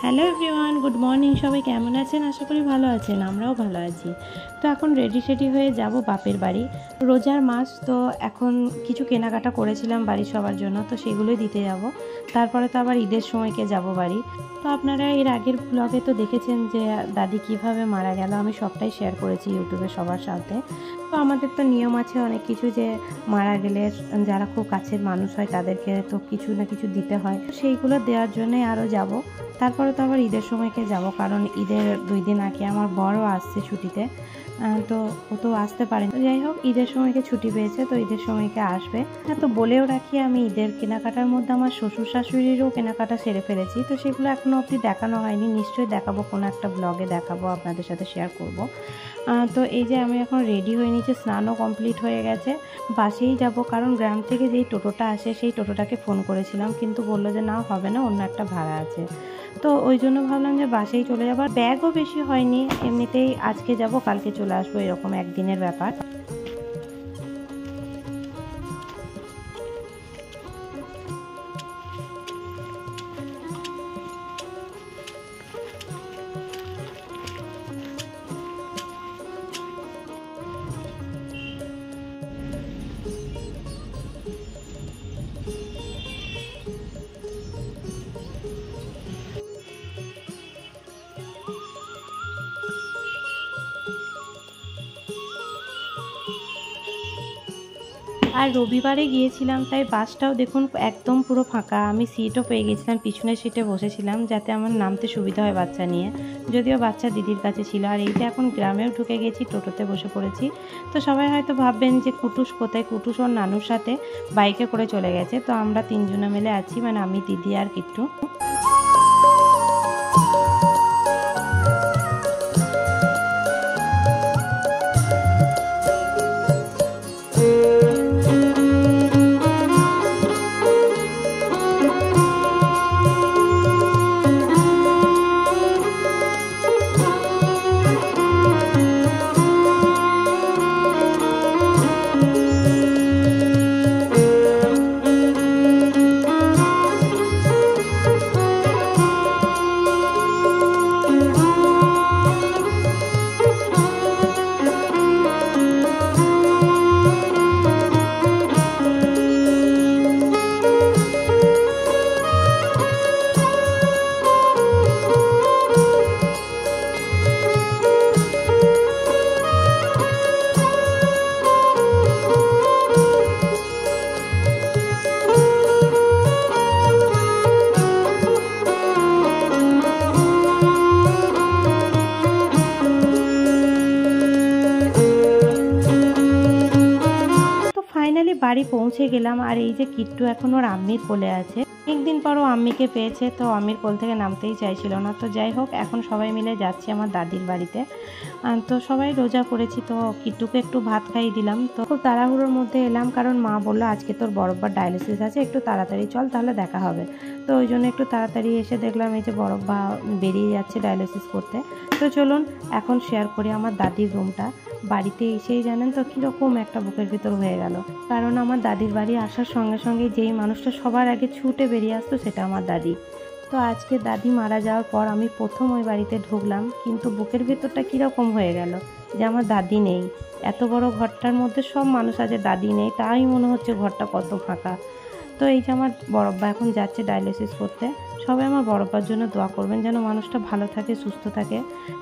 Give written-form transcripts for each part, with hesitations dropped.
Hello everyone, good morning. সবাই কেমন আছেন? আশা করি ভালো আছেন, আমরাও ভালো আছি। তো এখন রেডি হয়ে যাব বাপের বাড়ি। রোজার মাস তো এখন কিছু কেনাকাটা করেছিলাম বাড়ির সবার জন্য, তো সেগুলোই দিতে যাব। তারপরে তো আবার ঈদের সময়কে যাব বাড়ি। তো আপনারা এর আগের ব্লগে তো দেখেছেন যে দাদি কিভাবে মারা গেল, আমি সবটাই শেয়ার করেছি ইউটিউবে সবার সাথে। তো আমাদের তো নিয়ম আছে অনেক কিছু, যে মারা গেলে যারা খুব কাছের মানুষ হয় তাদেরকে তো কিছু না কিছু দিতে হয়, সেইগুলো দেওয়ার জন্যই আরও যাব। তারপরে তো আবার ঈদের সময়কে যাব, কারণ ঈদের 2 দিন আগে আমার বড়ও আসছে ছুটিতে, তো ও তো আসতে পারেন। তো যাই হোক, ঈদের সময়কে ছুটি পেয়েছে, তো ঈদের সময়কে আসবে। হ্যাঁ, তো বলেও রাখি, আমি ঈদের কেনাকাটার মধ্যে আমার শ্বশুর শাশুড়িরও কেনাকাটা সেরে ফেলেছি, তো সেগুলো এখনও অবধি দেখানো হয়নি। নিশ্চয়ই দেখাবো, কোনো একটা ব্লগে দেখাবো, আপনাদের সাথে শেয়ার করব। তো এই যে আমি এখন রেডি হয়ে নিয়েছি, স্নানও কমপ্লিট হয়ে গেছে। বাসেই যাব, কারণ গ্রাম থেকে যেই টোটোটা আসে সেই টোটোটাকে ফোন করেছিলাম, কিন্তু বললো যে না, হবে না, অন্য একটা ভাড়া আছে। তো ওই জন্য ভাবলাম যে বাসেই চলে যাবো। ব্যাগও বেশি হয়নি, এমনিতেই আজকে যাব কালকে চলে আসবো, এরকম একদিনের ব্যাপার। আর রবিবারে গিয়েছিলাম, তাই বাসটাও দেখুন একদম পুরো ফাঁকা। আমি সিটও পেয়ে গেছিলাম, পিছনের সিটে বসেছিলাম যাতে আমার নামতে সুবিধা হয় বাচ্চা নিয়ে, যদিও বাচ্চা দিদির কাছে ছিল। আর এই যে এখন গ্রামেও ঢুকে গেছি, টোটোতে বসে পড়েছি। তো সবাই হয়তো ভাববেন যে কুটুস কোথায়, কুটুস ওর নানুর সাথে বাইকে করে চলে গেছে। তো আমরা 3 জনে মিলে আছি, মানে আমি, দিদি আর কিট্টু। ফাইনালি বাড়ি পৌঁছে গেলাম। আর এই যে কিট্টু এখন ওর আম্মির কোলে আছে। একদিন পর ও আম্মিকে পেয়েছে, তো আম্মির কোল থেকে নামতেই চাইছিল না। তো যাই হোক, এখন সবাই মিলে যাচ্ছি আমার দাদির বাড়িতে। তো সবাই রোজা করেছি, তো কিট্টুকে একটু ভাত খাইয়ে দিলাম। তো খুব তাড়াহুড়োর মধ্যে এলাম, কারণ মা বললো আজকে তোর বড়ব্বার ডায়ালিসিস আছে, একটু তাড়াতাড়ি চল, তাহলে দেখা হবে। তো ওই জন্য একটু তাড়াতাড়ি এসে দেখলাম এই যে বড়ব্বা বেরিয়ে যাচ্ছে ডায়ালিসিস করতে। তো চলুন এখন শেয়ার করি আমার দাদির রুমটা। বাড়িতে এসেই জানেন তো কীরকম একটা বুকের ভিতর হয়ে গেল, কারণ আমার দাদির বাড়ি আসার সঙ্গে সঙ্গে যেই মানুষটা সবার আগে ছুটে বেরিয়ে আসতো সেটা আমার দাদি। তো আজকে দাদি মারা যাওয়ার পর আমি প্রথম ওই বাড়িতে ঢুকলাম, কিন্তু বুকের ভিতরটা কীরকম হয়ে গেল যে আমার দাদি নেই। এত বড় ঘরটার মধ্যে সব মানুষ আছে, দাদি নেই, তাই মনে হচ্ছে ঘরটা কত ফাঁকা। তো এই যে আমার বড়ব্বা এখন যাচ্ছে ডায়ালিসিস করতে। সবাই আমার বড়ব্বার জন্য দোয়া করবেন, যেন মানুষটা ভালো থাকে, সুস্থ থাকে,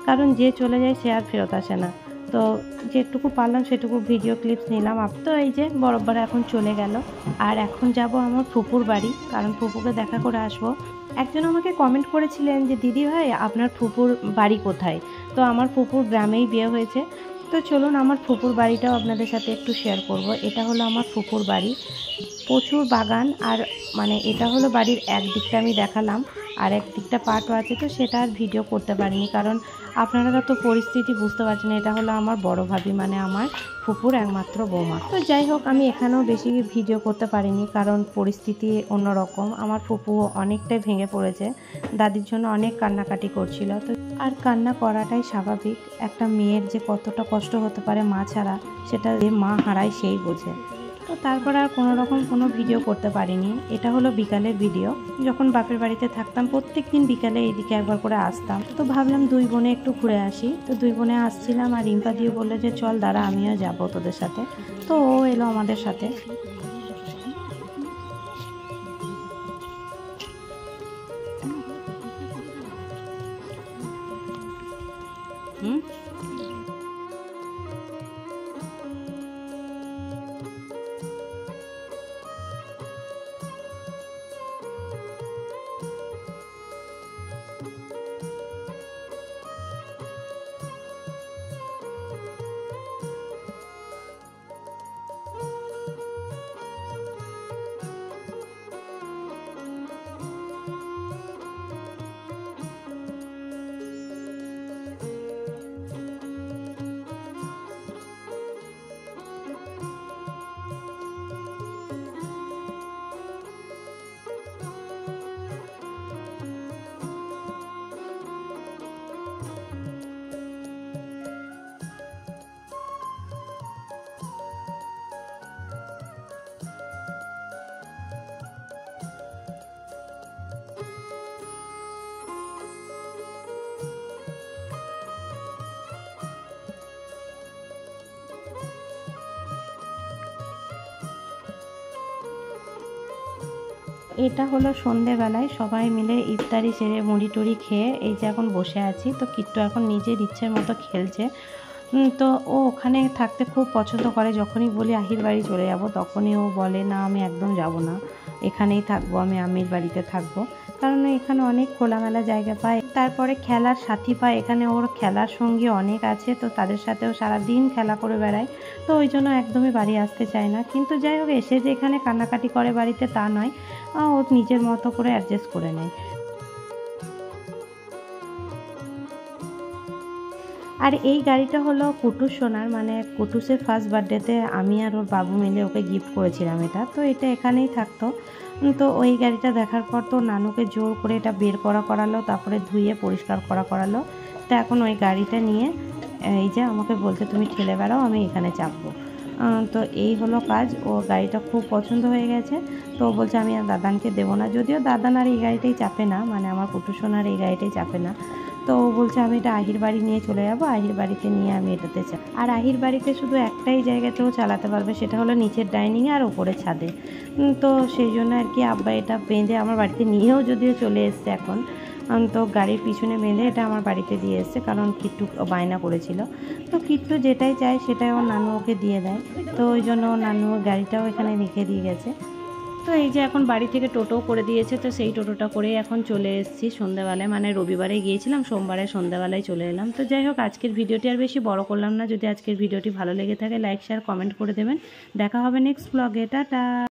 কারণ যে চলে যায় সে আর ফেরত আসে না। তো যেটুকু পারলাম সেটুকু ভিডিও ক্লিপস নিলাম। তো এই যে বড়ব্বারা এখন চলে গেল, আর এখন যাব আমার ফুপুর বাড়ি, কারণ ফুপুকে দেখা করে আসবো। একজন আমাকে কমেন্ট করেছিলেন যে দিদি ভাই আপনার ফুপুর বাড়ি কোথায়। তো আমার ফুপুর গ্রামেই বিয়ে হয়েছে। তো চলুন আমার ফুপুর বাড়িটাও আপনাদের সাথে একটু শেয়ার করব। এটা হলো আমার ফুপুর বাড়ি, প্রচুর বাগান। আর মানে এটা হলো বাড়ির এক দিকটা আমি দেখালাম, আর এক দিকটা পার্টও আছে, তো সেটা আর ভিডিও করতে পারিনি, কারণ আপনারা তো পরিস্থিতি বুঝতে পারছেন। এটা হলো আমার বড় ভাবি, মানে আমার ফুপুর একমাত্র বৌমা। তো যাই হোক, আমি এখানেও বেশি ভিডিও করতে পারিনি, কারণ পরিস্থিতি অন্যরকম। আমার ফুপু অনেকটাই ভেঙে পড়েছে, দাদির জন্য অনেক কান্নাকাটি করছিল। তো আর কান্না করাটাই স্বাভাবিক, একটা মেয়ের যে কতটা কষ্ট হতে পারে মা ছাড়া, সেটা যে মা হারায় সেই বোঝে। তো তারপর আর কোনো রকম কোনো ভিডিও করতে পারিনি। এটা হলো বিকালের ভিডিও। যখন বাপের বাড়িতে থাকতাম প্রত্যেক দিন বিকালে এইদিকে একবার করে আসতাম, তো ভাবলাম দুই বোনে একটু ঘুরে আসি। তো দুই বোনে আসছিলাম আর রিম্পা দিয়ে বললো যে চল দাঁড়া আমিও যাবো তোদের সাথে। তো ও এলো আমাদের সাথে। এটা হলো সন্ধেবেলায় সবাই মিলে ইফতারি সেরে মুড়ি টুড়ি খেয়ে এই যে এখন বসে আছি। তো কিট্টু এখন নিজের ইচ্ছের মতো খেলছে। তো ও ওখানে থাকতে খুব পছন্দ করে। যখনই বলি আহির বাড়ি চলে যাব তখনই ও বলে না আমি একদম যাব না, এখানেই থাকবো, আমি আম্মির বাড়িতে থাকবো। কারণ এখানে অনেক খোলামেলা জায়গা পায়, তারপরে খেলার সাথী পায়। এখানে ওর খেলার সঙ্গী অনেক আছে, তো তাদের সাথেও সারাদিন খেলা করে বেড়ায়। তো ওই জন্য একদমই বাড়ি আসতে চায় না। কিন্তু যাই হোক এসে যে এখানে কান্নাকাটি করে বাড়িতে তা নয়, ও নিজের মতো করে অ্যাডজাস্ট করে নেয়। আর এই গাড়িটা হলো কুটুস সোনার, মানে কুটুসের ফার্স্ট বার্থডেতে আমি আর ওর বাবু মিলে ওকে গিফট করেছিলাম এটা। তো এটা এখানেই থাকতো। তো ওই গাড়িটা দেখার পর তো নানুকে জোর করে এটা বের করালো, তারপরে ধুয়ে পরিষ্কার করালো। তো এখন ওই গাড়িটা নিয়ে এই যে আমাকে বলছে তুমি ঠেলে বেড়াও, আমি এখানে চাপবো। তো এই হলো কাজ। ও গাড়িটা খুব পছন্দ হয়ে গেছে। তো ও বলছে আমি আর দাদানকে দেবো না, যদিও দাদান আর এই গাড়িটাই চাপে না, মানে আমার কুটুস সোনার এই গাড়িটাই চাপে না। তো ও বলছে আমি এটা আহির বাড়ি নিয়ে চলে যাবো, আহির বাড়িতে নিয়ে আমি এটাতে চাই। আর আহির বাড়িতে শুধু একটাই জায়গাতেও চালাতে পারবে, সেটা হলো নিচের ডাইনিংয়ে আর ওপরে ছাদে। তো সেই জন্য আর কি আব্বা এটা বেঁধে আমার বাড়িতে নিয়েও যদিও চলে এসছে এখন। তো গাড়ির পিছনে বেঁধে এটা আমার বাড়িতে দিয়ে এসছে, কারণ কিট্টু বায়না করেছিল। তো কিট্টু যেটাই চায় সেটাই ওর নানু ওকে দিয়ে দেয়। তো ওই জন্য ওর নানু গাড়িটাও এখানে রেখে দিয়ে গেছে। তো এই যে এখন বাড়ি থেকে টোটো করে দিয়েছে, তো সেই টোটোটা করেই এখন চলে এসেছি সন্ধ্যাবেলায়, মানে রবিবারে গিয়েছিলাম, সোমবারে সন্ধ্যাবেলায় চলে এলাম। তো যাই হোক আজকের ভিডিওটি আর বেশি বড় করলাম না। যদি আজকের ভিডিওটি ভালো লেগে থাকে লাইক শেয়ার কমেন্ট করে দেবেন। দেখা হবে নেক্সট ব্লগে। টাটা।